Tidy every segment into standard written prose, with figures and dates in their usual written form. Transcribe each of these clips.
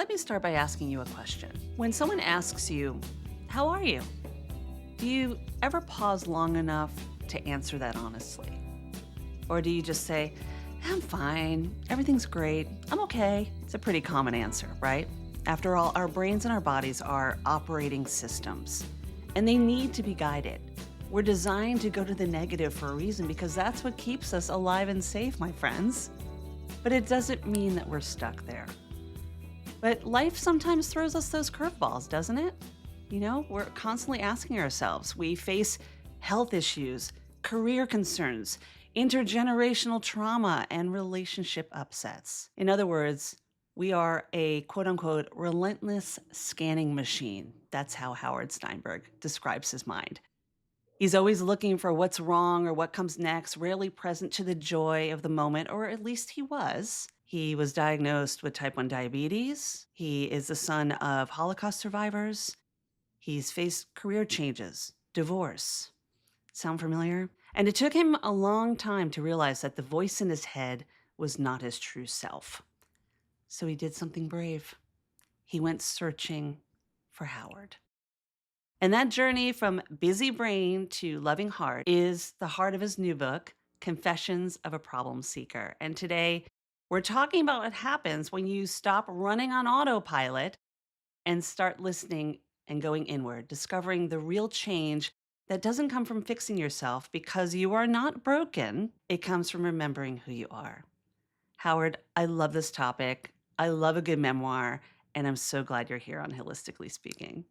Let me start by asking you a question. When someone asks you, how are you? Do you ever pause long enough to answer that honestly? Or do you just say, I'm fine, everything's great, I'm okay? It's a pretty common answer, right? After all, our brains and our bodies are operating systems, and they need to be guided. We're designed to go to the negative for a reason because that's what keeps us alive and safe, my friends. But it doesn't mean that we're stuck there. But life sometimes throws us those curveballs, doesn't it? We're constantly asking ourselves. We face health issues, career concerns, intergenerational trauma, and relationship upsets. In other words, we are a quote unquote relentless scanning machine. That's how Howard Steinberg describes his mind. He's always looking for what's wrong or what comes next, rarely present to the joy of the moment, or at least he was. He was diagnosed with type 1 diabetes. He is the son of Holocaust survivors. He's faced career changes, divorce. Sound familiar? And it took him a long time to realize that the voice in his head was not his true self. So he did something brave. He went searching for Howard. And that journey from busy brain to loving heart is the heart of his new book, Confessions of a Problem Seeker. And today, we're talking about what happens when you stop running on autopilot and start listening and going inward, discovering the real change that doesn't come from fixing yourself because you are not broken. It comes from remembering who you are. Howard, I love this topic. I love a good memoir, and I'm so glad you're here on Holistically Speaking.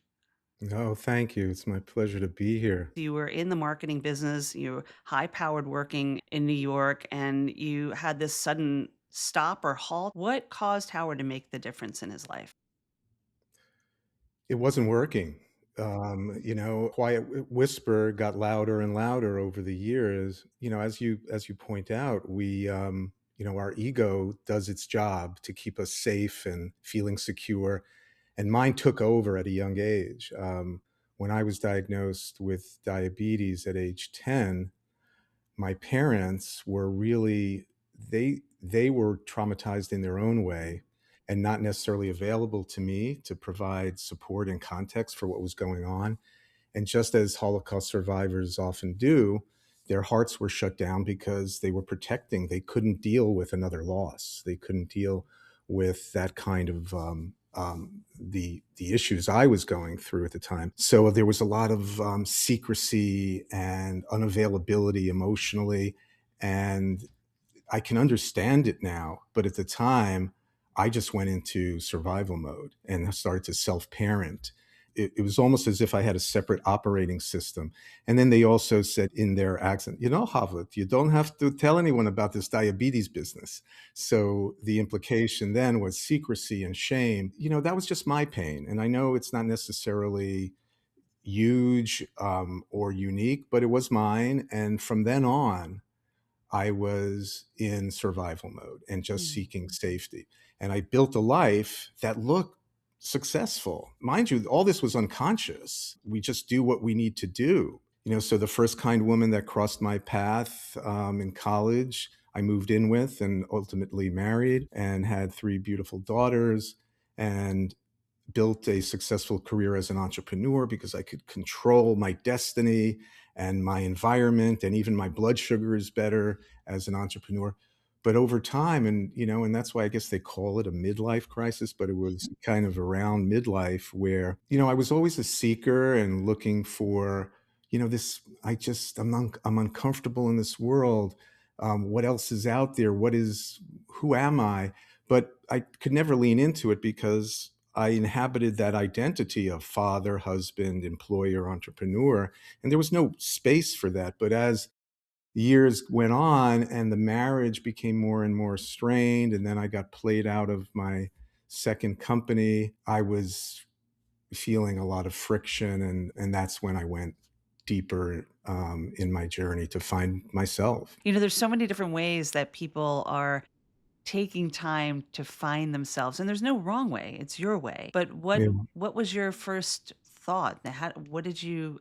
No, thank you. It's my pleasure to be here. You were in the marketing business, you were high powered working in New York, and you had this sudden stop or halt. What caused Howard to make the difference in his life? It wasn't working. Quiet whisper got louder and louder over the years. As you point out, our ego does its job to keep us safe and feeling secure, and mine took over at a young age. When I was diagnosed with diabetes at age 10, my parents were really they were traumatized in their own way and not necessarily available to me to provide support and context for what was going on. And just as Holocaust survivors often do, their hearts were shut down because they were protecting. They couldn't deal with another loss. They couldn't deal with that kind of the issues I was going through at the time. So there was a lot of secrecy and unavailability emotionally, and I can understand it now. But at the time, I just went into survival mode and started to self-parent. It was almost as if I had a separate operating system. And then they also said in their accent, Harvard, you don't have to tell anyone about this diabetes business. So the implication then was secrecy and shame. That was just my pain. And I know it's not necessarily huge or unique, but it was mine. And from then on, I was in survival mode and just Mm. seeking safety. And I built a life that looked successful. Mind you, all this was unconscious. We just do what we need to do. So the first kind woman that crossed my path in college, I moved in with and ultimately married and had three beautiful daughters and built a successful career as an entrepreneur because I could control my destiny and my environment, and even my blood sugar is better as an entrepreneur. But over time, and that's why I guess they call it a midlife crisis, but it was kind of around midlife where, I was always a seeker and looking for, this, I'm uncomfortable in this world. What else is out there? Who am I? But I could never lean into it because I inhabited that identity of father, husband, employer, entrepreneur, and there was no space for that. But as years went on and the marriage became more and more strained, and then I got played out of my second company, I was feeling a lot of friction, and that's when I went deeper in my journey to find myself. There's so many different ways that people are taking time to find themselves, and there's no wrong way. It's your way. But Yeah. what was your first thought? What did you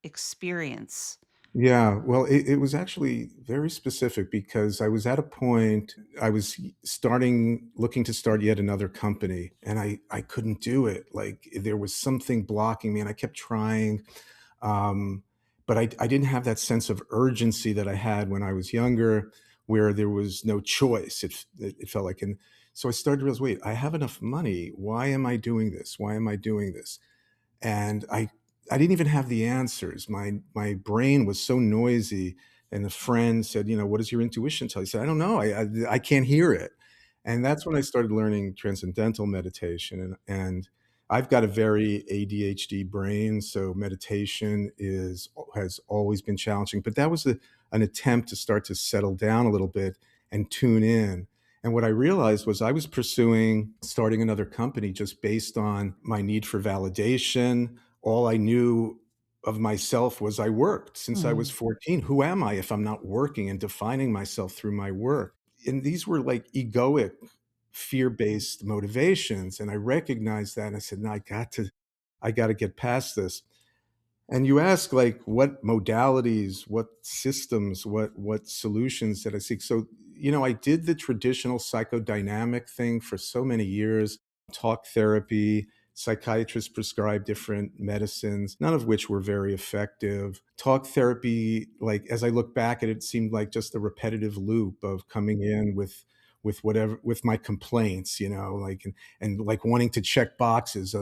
experience? Yeah, well, it was actually very specific because I was at a point I was looking to start yet another company, and I couldn't do it. Like there was something blocking me, and I kept trying, um, but I didn't have that sense of urgency that I had when I was younger, where there was no choice. It felt like, and so I started to realize, wait, I have enough money. Why am I doing this? Why am I doing this? And I didn't even have the answers. My brain was so noisy, and a friend said, you know, "What does your intuition tell you?" I said, "I don't know. I can't hear it." And that's when I started learning transcendental meditation, and I've got a very ADHD brain, so meditation is has always been challenging. But that was an attempt to start to settle down a little bit and tune in. And what I realized was I was pursuing starting another company just based on my need for validation. All I knew of myself was I worked since I was Mhm. 14. Who am I if I'm not working and defining myself through my work? And these were like egoic, fear-based motivations. And I recognized that and I said, no, I got to get past this. And you ask like what modalities, what systems, what solutions did I seek? So, you know, I did the traditional psychodynamic thing for so many years, talk therapy, psychiatrists prescribed different medicines, none of which were very effective. Talk therapy, like as I look back at it, it seemed like just a repetitive loop of coming in with whatever with my complaints, you know, like and like wanting to check boxes.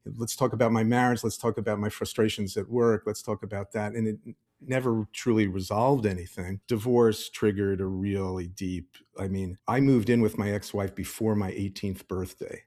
Let's talk about my marriage, let's talk about my frustrations at work, let's talk about that, and it never truly resolved anything. Divorce triggered a really deep, I mean, I moved in with my ex-wife before my 18th birthday,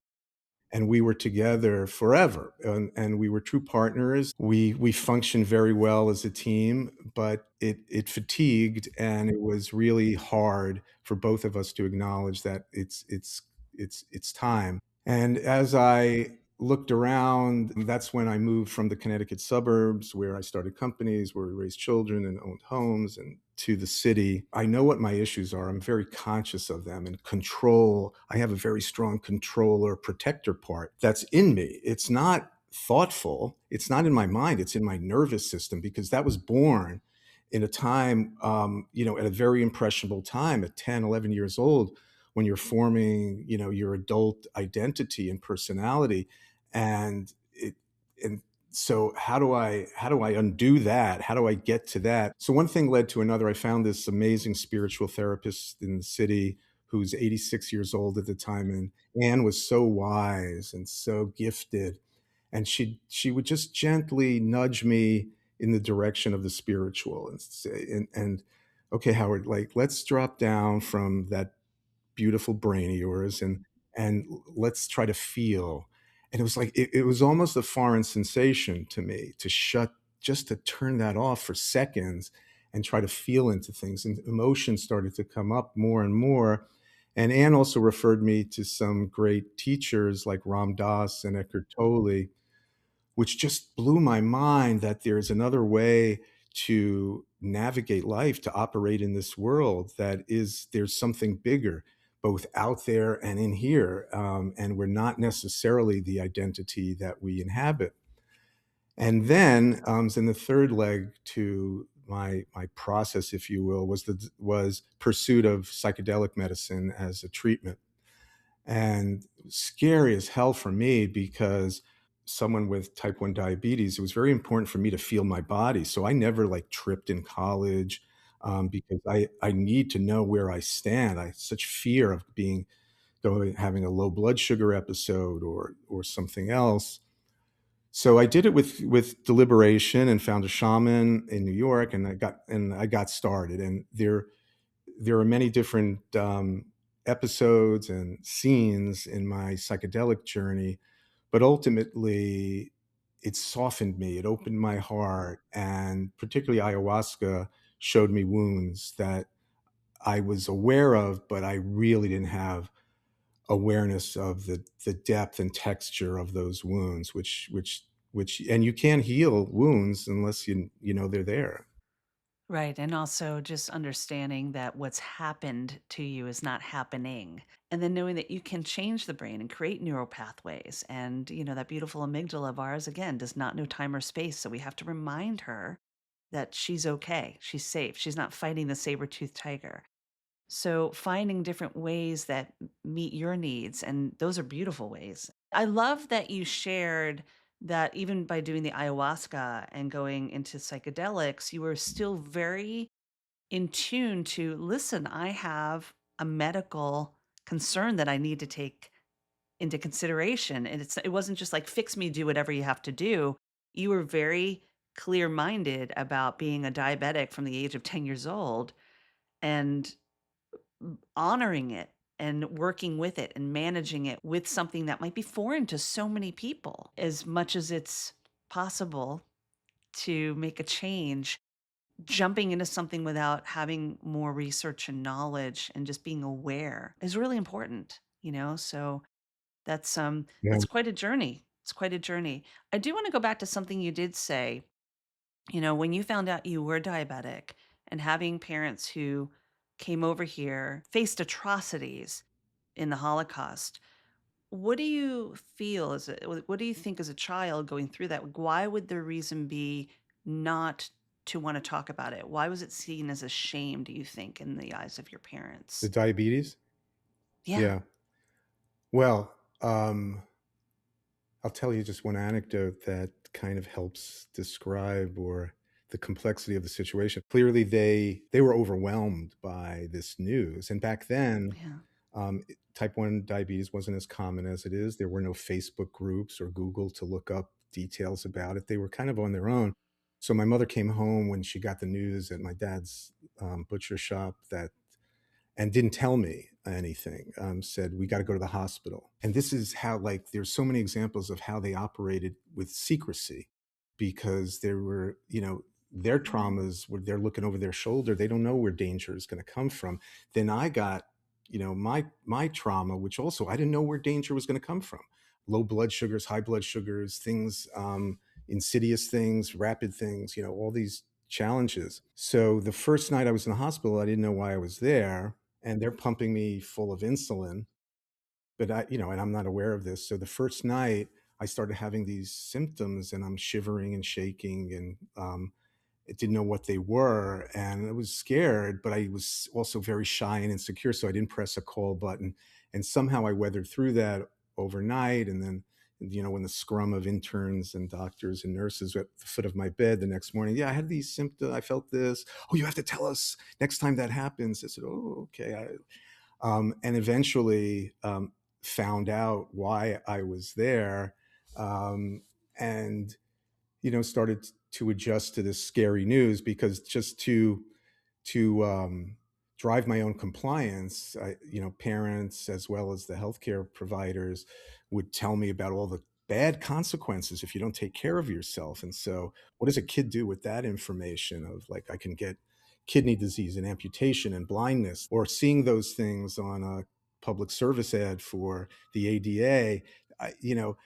and we were together forever, and we were true partners. We functioned very well as a team, but it fatigued, and it was really hard for both of us to acknowledge that it's time. And as I looked around, that's when I moved from the Connecticut suburbs, where I started companies, where we raised children and owned homes, and to the city. I know what my issues are. I'm very conscious of them and control. I have a very strong controller protector part that's in me. It's not thoughtful. It's not in my mind. It's in my nervous system because that was born in a time, you know, at a very impressionable time at 10, 11 years old when you're forming, you know, your adult identity and personality. And it, and so how do I undo that? How do I get to that? So one thing led to another. I found this amazing spiritual therapist in the city who's 86 years old at the time, and Anne was so wise and so gifted, and she would just gently nudge me in the direction of the spiritual and say, and okay, Howard, like let's drop down from that beautiful brain of yours and let's try to feel. And it was like it was almost a foreign sensation to me to shut just to turn that off for seconds and try to feel into things, and emotions started to come up more and more. And Anne also referred me to some great teachers like Ram Dass and Eckhart Tolle, which just blew my mind that there's another way to navigate life, to operate in this world, that is there's something bigger, both out there and in here, and we're not necessarily the identity that we inhabit. And then, in the third leg to my process, if you will, was pursuit of psychedelic medicine as a treatment, and scary as hell for me because someone with type 1 diabetes, it was very important for me to feel my body. So I never like tripped in college, because I need to know where I stand. I had such fear of having a low blood sugar episode or something else. So I did it with deliberation and found a shaman in New York, and I got started. And there are many different episodes and scenes in my psychedelic journey, but ultimately, it softened me. It opened my heart, and particularly ayahuasca showed me wounds that I was aware of, but I really didn't have awareness of the depth and texture of those wounds, which, and you can't heal wounds unless you know they're there. Right. And also just understanding that what's happened to you is not happening. And then knowing that you can change the brain and create neural pathways. And, that beautiful amygdala of ours, again, does not know time or space. So we have to remind her that she's okay, she's safe, she's not fighting the saber-toothed tiger. So finding different ways that meet your needs, and those are beautiful ways. I love that you shared that even by doing the ayahuasca and going into psychedelics, you were still very in tune to listen, I have a medical concern that I need to take into consideration. And it wasn't just like fix me, do whatever you have to do. You were very clear minded about being a diabetic from the age of 10 years old and honoring it and working with it and managing it with something that might be foreign to so many people as much as it's possible to make a change. Jumping into something without having more research and knowledge and just being aware is really important, so Yeah. that's quite a journey. It's quite a journey. I do want to go back to something you did say, when you found out you were diabetic and having parents who came over here faced atrocities in the Holocaust. What do you feel as what do you think as a child going through that? Why would the reason be not to want to talk about it? Why was it seen as a shame, do you think, in the eyes of your The parents? diabetes? Yeah. Yeah. Well, I'll tell you just one anecdote that kind of helps describe or the complexity of the situation. Clearly, they were overwhelmed by this news, and back then, Yeah. type 1 diabetes wasn't as common as it is. There were no Facebook groups or Google to look up details about it. They were kind of on their own. So my mother came home when she got the news at my dad's butcher shop that and didn't tell me anything. Said we got to go to the hospital. And this is how, like, there's so many examples of how they operated with secrecy, because there were, their traumas where they're looking over their shoulder. They don't know where danger is going to come from. Then I got, my trauma, which also I didn't know where danger was going to come from. Low blood sugars, high blood sugars, things, insidious things, rapid things, all these challenges. So the first night I was in the hospital, I didn't know why I was there, and they're pumping me full of insulin, but and I'm not aware of this. So the first night I started having these symptoms and I'm shivering and shaking, and I didn't know what they were, and I was scared, but I was also very shy and insecure, so I didn't press a call button, and somehow I weathered through that overnight. And then, when the scrum of interns and doctors and nurses were at the foot of my bed the next morning, yeah, I had these symptoms, I felt this. Oh, you have to tell us next time that happens. I said, oh, okay. And eventually found out why I was there, and started to adjust to this scary news, because just to drive my own compliance, parents as well as the healthcare providers would tell me about all the bad consequences if you don't take care of yourself. And so, what does a kid do with that information of, like, I can get kidney disease and amputation and blindness, or seeing those things on a public service ad for the ADA? I, you know,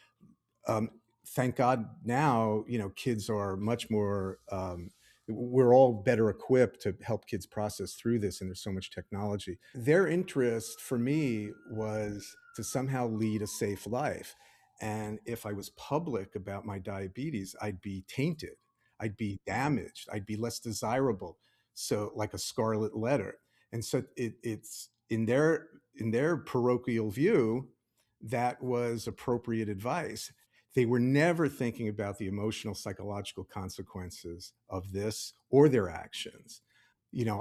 um, Thank God now, kids are much more, we're all better equipped to help kids process through this, and there's so much technology. Their interest for me was to somehow lead a safe life. And if I was public about my diabetes, I'd be tainted, I'd be damaged, I'd be less desirable. So, like a scarlet letter. And so it's in their parochial view, that was appropriate advice. They were never thinking about the emotional, psychological consequences of this or their actions.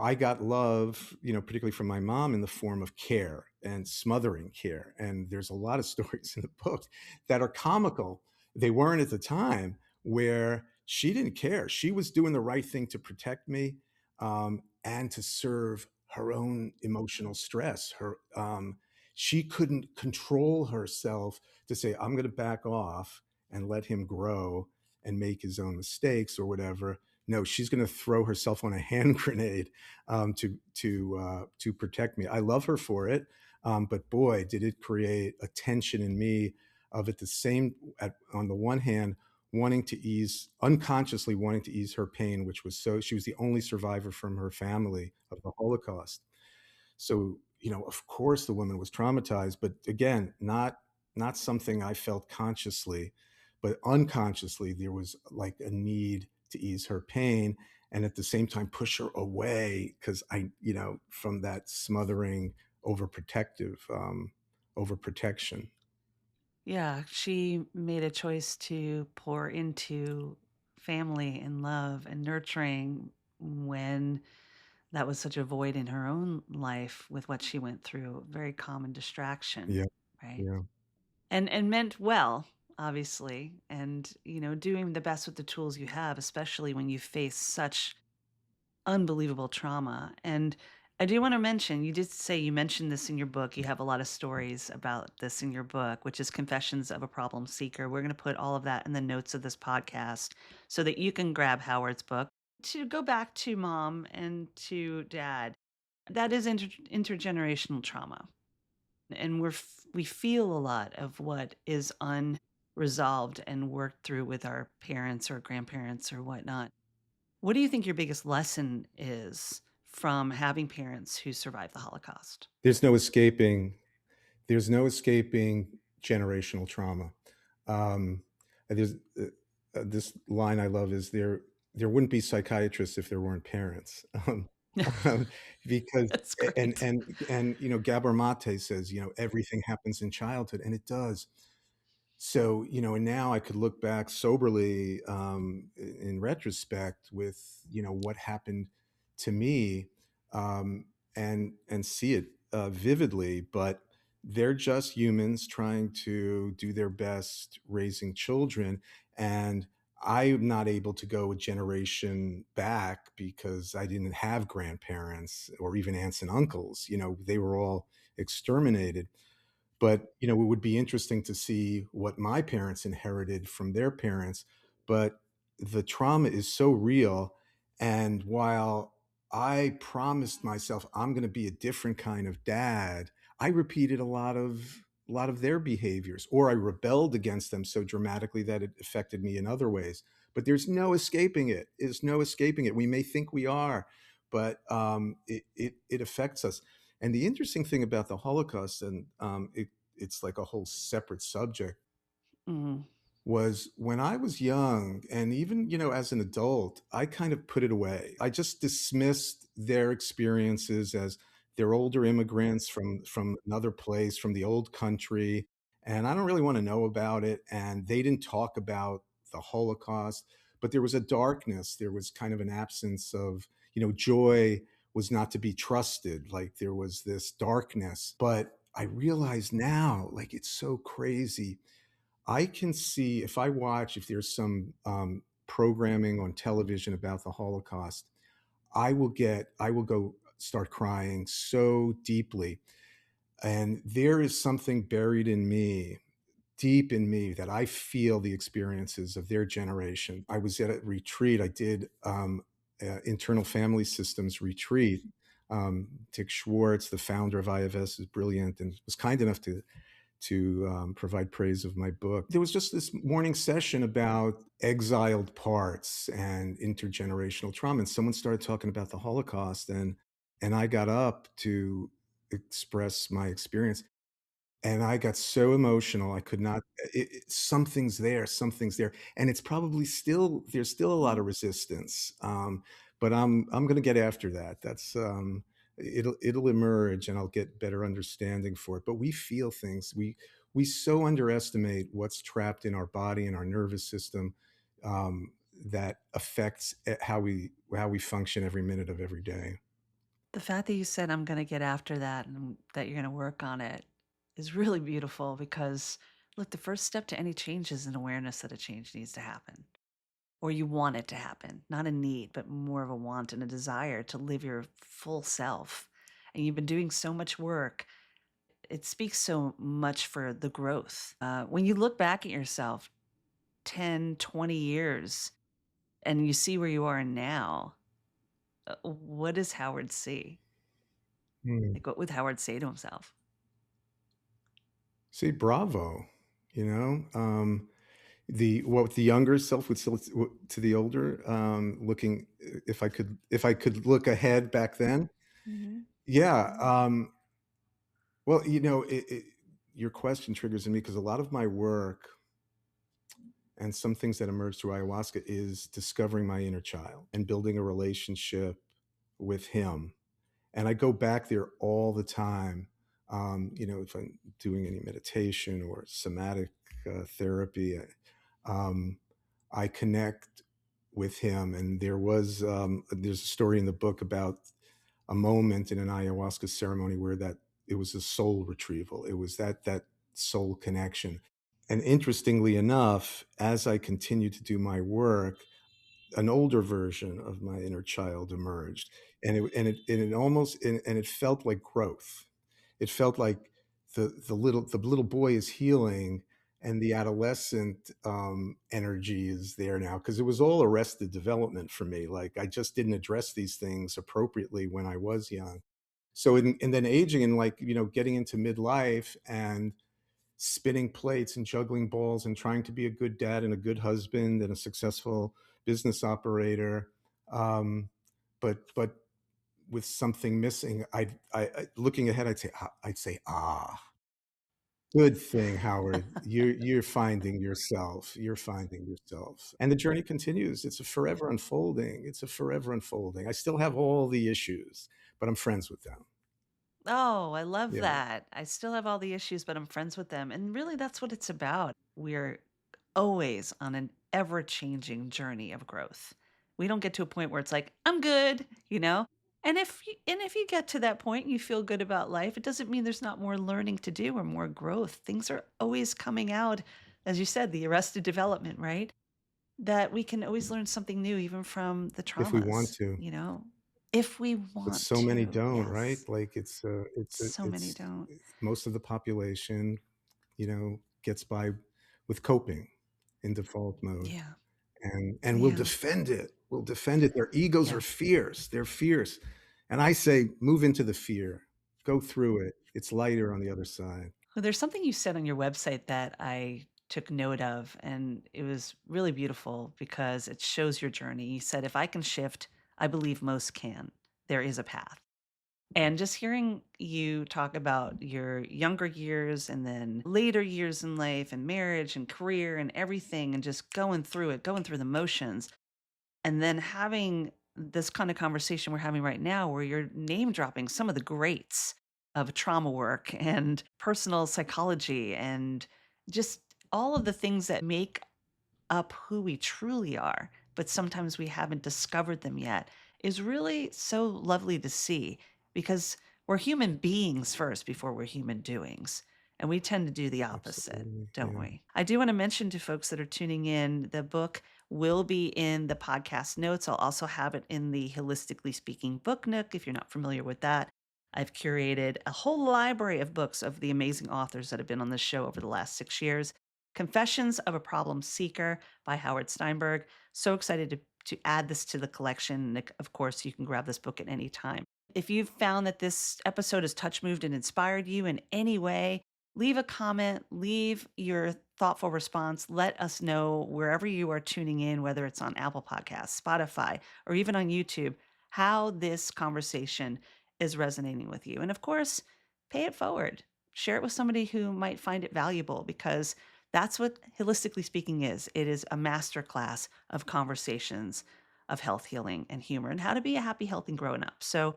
I got love, particularly from my mom, in the form of care and smothering care. And there's a lot of stories in the book that are comical. They weren't at the time, where she didn't care. She was doing the right thing to protect me, and to serve her own emotional stress. She couldn't control herself to say, I'm going to back off and let him grow and make his own mistakes or whatever. No, she's going to throw herself on a hand grenade, to protect me. I love her for it, but boy, did it create a tension in me of, at the same, on the one hand, unconsciously wanting to ease her pain, which was, so she was the only survivor from her family of the Holocaust. So, of course the woman was traumatized, but again, not something I felt consciously, but unconsciously there was like a need to ease her pain. and at the same time push her away because from that smothering, overprotective, overprotection. Yeah, she made a choice to pour into family and love and nurturing when that was such a void in her own life with what she went through, very common distraction, Yeah, right? yeah. And meant well, obviously, and, doing the best with the tools you have, especially when you face such unbelievable trauma. And I do wanna mention, you did say you mentioned this in your book, you have a lot of stories about this in your book, which is Confessions of a Problem Seeker. We're gonna put all of that in the notes of this podcast so that you can grab Howard's book. To go back to mom and to dad, that is intergenerational trauma, and we feel a lot of what is unresolved and worked through with our parents or grandparents or whatnot. What do you think your biggest lesson is from having parents who survived the Holocaust? There's no escaping there's no escaping generational trauma. Um, there's this line I love is there wouldn't be psychiatrists if there weren't parents. Um, because That's and great. and and Gabor Mate says, everything happens in childhood, and it does. So, and now I could look back soberly, in retrospect with, what happened to me, and see it, vividly, but they're just humans trying to do their best raising children, and I'm not able to go a generation back because I didn't have grandparents or even aunts and uncles, they were all exterminated. But, it would be interesting to see what my parents inherited from their parents, but the trauma is so real, and while I promised myself I'm gonna be a different kind of dad, I repeated a lot of their behaviors, or I rebelled against them so dramatically that it affected me in other ways. But there's no escaping it. There's no escaping it. We may think we are, but, it affects us. And the interesting thing about the Holocaust, and it's like a whole separate subject, Mhm. was when I was young, and even as an adult, I kind of put it away. I just dismissed their experiences as they're older immigrants from another place, from the old country, and I don't really want to know about it. And they didn't talk about the Holocaust, but there was a darkness. There was kind of an absence of joy was not to be trusted. Like there was this darkness. But I realize now, like it's so crazy. I can see if I watch, if there's some programming on television about the Holocaust, I will go start crying so deeply. And there is something buried in me, deep in me, that I feel the experiences of their generation. I was at a retreat. I did internal family systems retreat. Dick Schwartz, the founder of IFS, is brilliant and was kind enough to provide praise of my book. There was just this morning session about exiled parts and intergenerational trauma, and someone started talking about the Holocaust, and I got up to express my experience, and I got so emotional, I could not something's there, and it's probably still there's still a lot of resistance, but I'm gonna get after that. It'll emerge, and I'll get better understanding for it, but we feel things. We so underestimate what's trapped in our body and our nervous system, that affects, how we function every minute of every day. The fact that you said, "I'm gonna get after that and that you're gonna work on it," is really beautiful because, look, the first step to any change is an awareness that a change needs to happen, or you want it to happen. Not a need, but more of a want and a desire to live your full self. And you've been doing so much work. It speaks so much for the growth. When you look back at yourself 10, 20 years and you see where you are now, what does Howard see? Mm. Like, what would Howard say to himself? Say bravo, you know? What the younger self would still to the older, looking, if I could look ahead back then. Mhm. Yeah, Mhm. well, your question triggers in me because a lot of my work And some things that emerged through ayahuasca is discovering my inner child and building a relationship with him. And I go back there all the time. If I'm doing any meditation or somatic therapy, I connect with him. And there's a story in the book about a moment in an ayahuasca ceremony where that it was a soul retrieval. It was that soul connection. And interestingly enough, as I continued to do my work, an older version of my inner child emerged, and it felt like growth. It felt like the little boy is healing, and the adolescent energy is there now, because it was all arrested development for me. Like, I just didn't address these things appropriately when I was young. So, and then aging and, like, getting into midlife and spinning plates and juggling balls and trying to be a good dad and a good husband and a successful business operator, but with something missing. Looking ahead, I'd say, good thing, Howard. You're finding yourself. You're finding yourself, and the journey continues. It's a forever unfolding. It's a forever unfolding. I still have all the issues, but I'm friends with them. Oh, I love Yeah, that. I still have all the issues, but I'm friends with them. And really, that's what it's about. We're always on an ever changing journey of growth. We don't get to a point where it's like, I'm good, you know? And if you get to that point and you feel good about life, it doesn't mean there's not more learning to do or more growth. Things are always coming out, as you said, the arrested development, right? That we can always learn something new, even from the if we want traumas, to. if we But want so many to. don't, right? Yes. Like, So many don't. most of the population, gets by with coping in default mode, Yeah. and we'll Yeah. defend it. We'll defend it. Their egos are Yeah. fierce. They're fierce. And I say, move into the fear. Go through it. It's lighter on the other side. Well, there's something you said on your website that I took note of, and it was really beautiful because it shows your journey. You said, if I can shift, I believe most can. There is a path. And just hearing you talk about your younger years and then later years in life and marriage and career and everything, and just going through it, going through the motions, and then having this kind of conversation we're having right now where you're name dropping some of the greats of trauma work and personal psychology and just all of the things that make up who we truly are, but sometimes we haven't discovered them yet, is really so lovely to see because we're human beings first before we're human doings. And we tend to do the opposite, Absolutely. don't Yeah. we? I do want to mention to folks that are tuning in, the book will be in the podcast notes. I'll also have it in the Holistically Speaking book nook if you're not familiar with that. I've curated a whole library of books of the amazing authors that have been on this show over the last 6 years. Confessions of a Problem Seeker by Howard Steinberg. So excited to add this to the collection. And of course, you can grab this book at any time. If you've found that this episode has touch moved and inspired you in any way, leave a comment, leave your thoughtful response. Let us know wherever you are tuning in, whether it's on Apple Podcasts, Spotify, or even on YouTube, how this conversation is resonating with you. And of course, pay it forward. Share it with somebody who might find it valuable because that's what Holistically Speaking is. It is a masterclass of conversations of health, healing, and humor, and how to be a happy, healthy grown up. So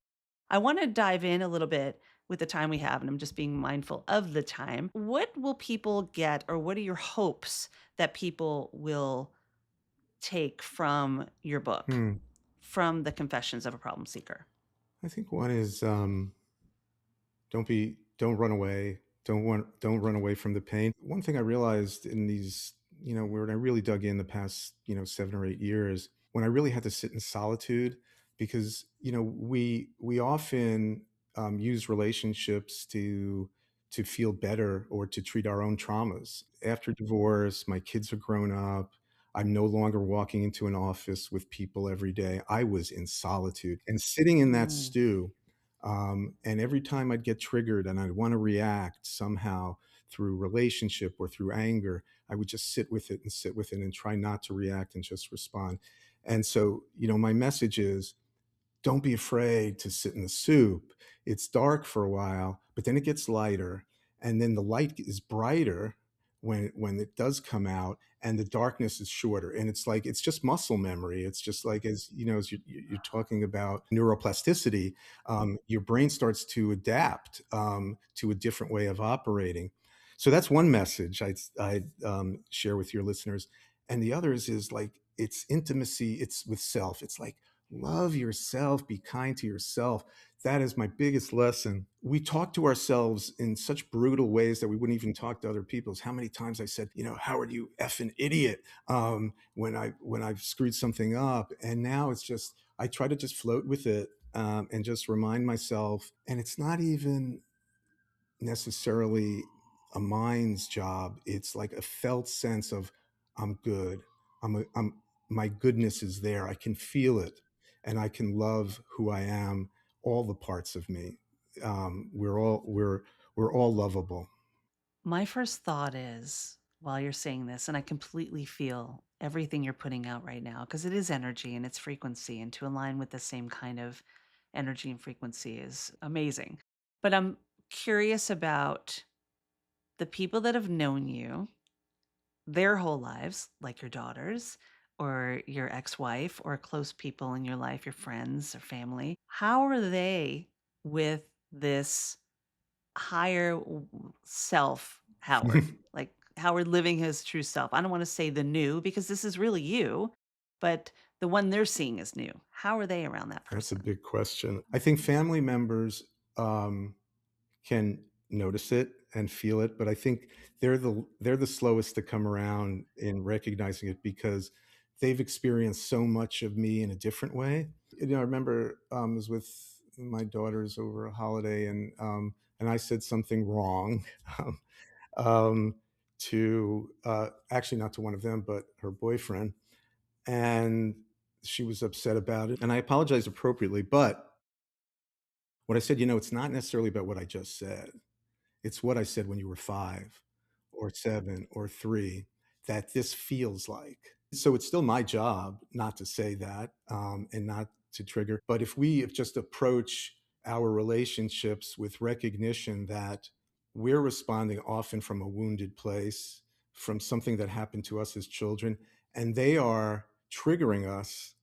I want to dive in a little bit with the time we have, and I'm just being mindful of the time. What will people get, or what are your hopes that people will take from your book, Hmm. from the Confessions of a Problem Seeker? I think one is, don't run away. Don't run away from the pain. One thing I realized in these, when I really dug in the past, 7 or 8 years, when I really had to sit in solitude, because we often use relationships to feel better or to treat our own traumas. After divorce, my kids are grown up. I'm no longer walking into an office with people every day. I was in solitude and sitting in that Mm, stew, and every time I'd get triggered and I'd want to react somehow through relationship or through anger, I would just sit with it and sit with it and try not to react and just respond. And so, my message is, don't be afraid to sit in the soup. It's dark for a while, but then it gets lighter. And then the light is brighter when it does come out, and the darkness is shorter, and it's like it's just muscle memory. It's just like, as you know, as you're talking about neuroplasticity, your brain starts to adapt to a different way of operating. So that's one message I share with your listeners, and the others is like it's intimacy. It's with self. It's like love yourself, be kind to yourself. That is my biggest lesson. We talk to ourselves in such brutal ways that we wouldn't even talk to other people. How many times I said, Howard, you effing idiot, when I've screwed something up. And now it's just, I try to just float with it, and just remind myself. And it's not even necessarily a mind's job. It's like a felt sense of I'm good. My goodness is there. I can feel it, and I can love who I am, all the parts of me. We're all lovable. My first thought is, while you're saying this, and I completely feel everything you're putting out right now, because it is energy and it's frequency, and to align with the same kind of energy and frequency is amazing. But I'm curious about the people that have known you their whole lives, like your daughters or your ex wife or close people in your life, your friends or family. How are they with this higher self, Howard? Like Howard living his true self. I don't want to say the new because this is really you, but the one they're seeing is new. How are they around that That's a person? big question. I think family members can notice it and feel it, but I think they're the slowest to come around in recognizing it because they've experienced so much of me in a different way. I remember I was with my daughters over a holiday, and I said something wrong, um, um, to actually not to one of them, but her boyfriend, and she was upset about it, and I apologized appropriately. But what I said, it's not necessarily about what I just said. It's what I said when you were 5 or 7 or 3 that this feels like. So it's still my job not to say that, and not to trigger. But if we just approach our relationships with recognition that we're responding often from a wounded place, from something that happened to us as children, and they are triggering us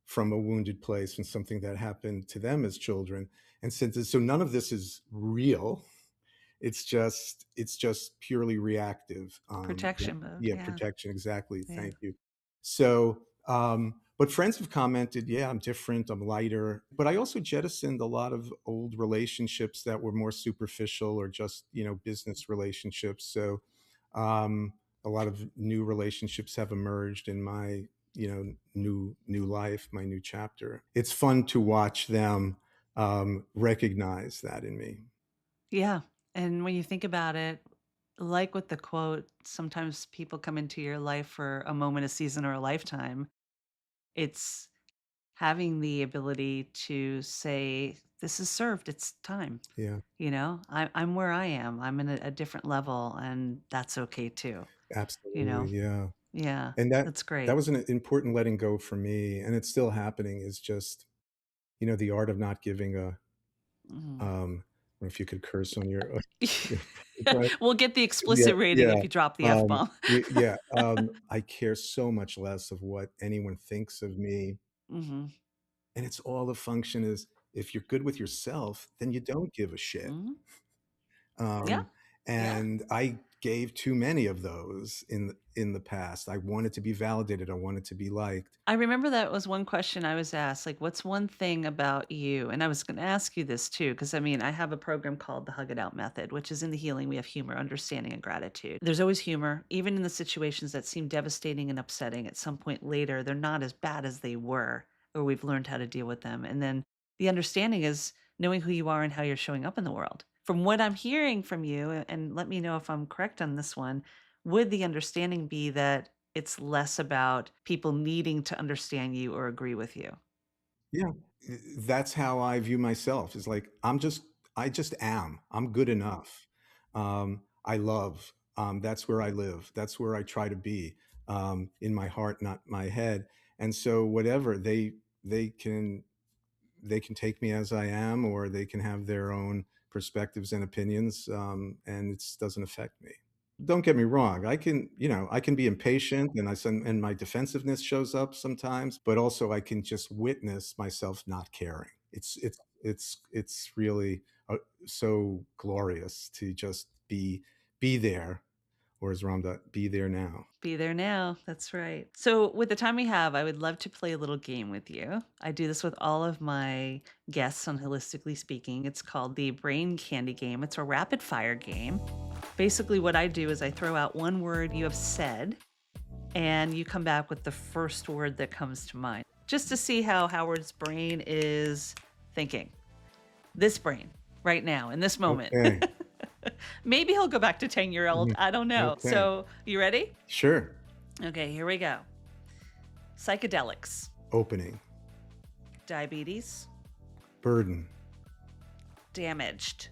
from a wounded place and something that happened to them as children. And since so none of this is real, it's just purely reactive. Protection mode. Yeah, Yeah. protection. Exactly. Yeah. Thank you. So, but friends have commented, yeah, I'm different, I'm lighter. But I also jettisoned a lot of old relationships that were more superficial or just, business relationships. So, a lot of new relationships have emerged in my, new life, my new chapter. It's fun to watch them recognize that in me. Yeah. And when you think about it, like with the quote, sometimes people come into your life for a moment, a season, or a lifetime. It's having the ability to say, "This is served. It's time." Yeah. I'm where I am. I'm in a different level, and that's okay too. You know, Absolutely, yeah. yeah, And that that's that great. was an important letting go for me, and it's still happening, is just, the art of not giving a, Mm. um or if you could curse on your yeah, but We'll get the yeah, explicit rating yeah, if you drop the f bomb. yeah, I care so much less of what anyone thinks of me, Hmm. and it's all a function is if you're good with yourself, then you don't give a shit. Hmm. Yeah, Um, yeah. and I gave too many of those in the past. I wanted to be validated. I wanted to be liked. I remember that was one question I was asked, like, "What's one thing about you?" And I was gonna ask you this too, because I mean, I have a program called the Hug It Out Method, which is in the healing, we have humor, understanding, and gratitude. There's always humor, even in the situations that seem devastating and upsetting. At some point later, they're not as bad as they were, or we've learned how to deal with them. And then the understanding is knowing who you are and how you're showing up in the world. From what I'm hearing from you, and let me know if I'm correct on this one, would the understanding be that it's less about people needing to understand you or agree with you? Yeah, that's how I view myself. Is like I just am. I'm good enough. I love. That's where I live. That's where I try to be, in my heart, not my head. And so whatever they can they can take me as I am, or they can have their own perspectives and opinions, and it doesn't affect me. don't get me wrong. I can be impatient and my defensiveness shows up sometimes, but also I can just witness myself not caring. It's really so glorious to just be there, or as Ramda, be there now. Be there now. That's right. So, with the time we have, I would love to play a little game with you. I do this with all of my guests on Holistically Speaking. It's called the Brain Candy Game. It's a rapid fire game. Basically, what I do is I throw out one word you have said, and you come back with the first word that comes to mind, just to see how Howard's brain is thinking. This brain, right now, in this moment. Okay. Maybe he'll go back to 10-year-old. I don't know. Okay. So, you ready? Sure. Okay, here we go. Psychedelics, Opening. diabetes, Burden. damaged,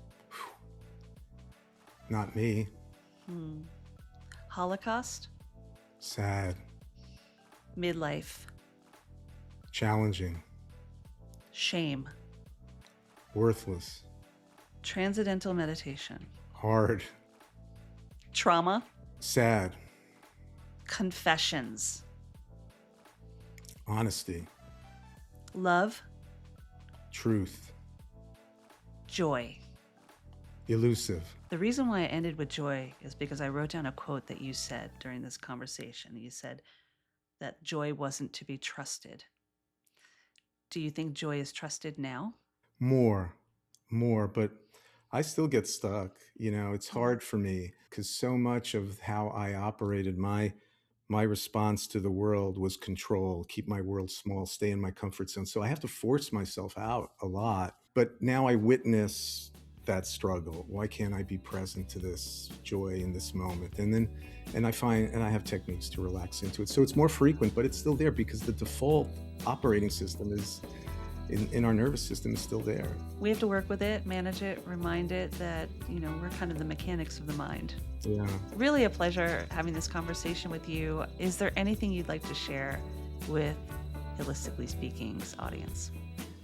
Not me. Holocaust, Sad. midlife, Challenging. shame, Worthless. transcendental meditation, Hard. trauma, Sad. confessions, Honesty. love, Truth. joy. Elusive. The reason why I ended with joy is because I wrote down a quote that you said during this conversation. You said that joy wasn't to be trusted. Do you think joy is trusted now? More, but I still get stuck. It's hard for me because so much of how I operated my response to the world was control, keep my world small, stay in my comfort zone. So I have to force myself out a lot. But now I witness that struggle. Why can't I be present to this joy in this moment? And I have techniques to relax into it. So it's more frequent, but it's still there because the default operating system is in our nervous system is still there. We have to work with it, manage it, remind it that, we're kind of the mechanics of the mind. Yeah. Really a pleasure having this conversation with you. Is there anything you'd like to share with Holistically Speaking's audience?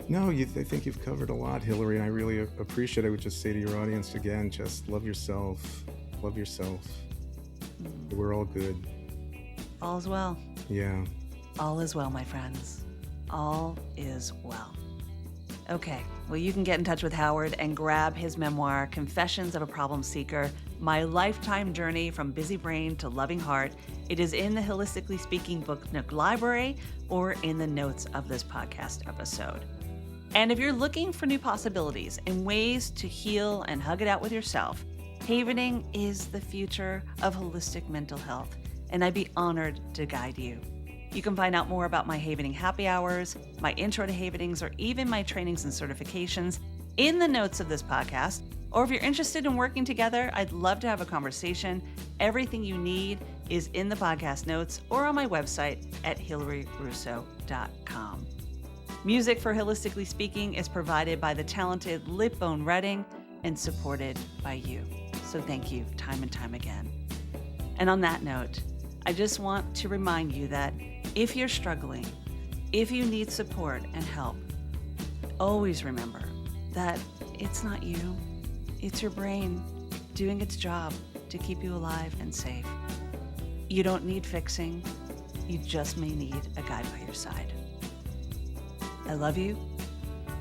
No, I think you've covered a lot, Hilary, and I really appreciate it. I would just say to your audience again, just love yourself. Love yourself. We're all good. All is well. Yeah. All is well, my friends. All is well. Okay, well, you can get in touch with Howard and grab his memoir, Confessions of a Problem Seeker, My Lifetime Journey from Busy Brain to Loving Heart. It is in the Holistically Speaking Book Nook library or in the notes of this podcast episode. And if you're looking for new possibilities and ways to heal and hug it out with yourself, havening is the future of holistic mental health, and I'd be honored to guide you. You can find out more about my havening happy hours, my intro to havenings, or even my trainings and certifications in the notes of this podcast. Or if you're interested in working together, I'd love to have a conversation. Everything you need is in the podcast notes or on my website at hilaryrusso.com. Music for Holistically Speaking is provided by the talented Lipbone Redding and supported by you. So thank you time and time again. And on that note, I just want to remind you that if you're struggling, if you need support and help, always remember that it's not you, it's your brain doing its job to keep you alive and safe. You don't need fixing, you just may need a guide by your side. I love you,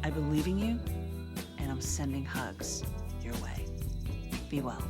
I believe in you, and I'm sending hugs your way. Be well.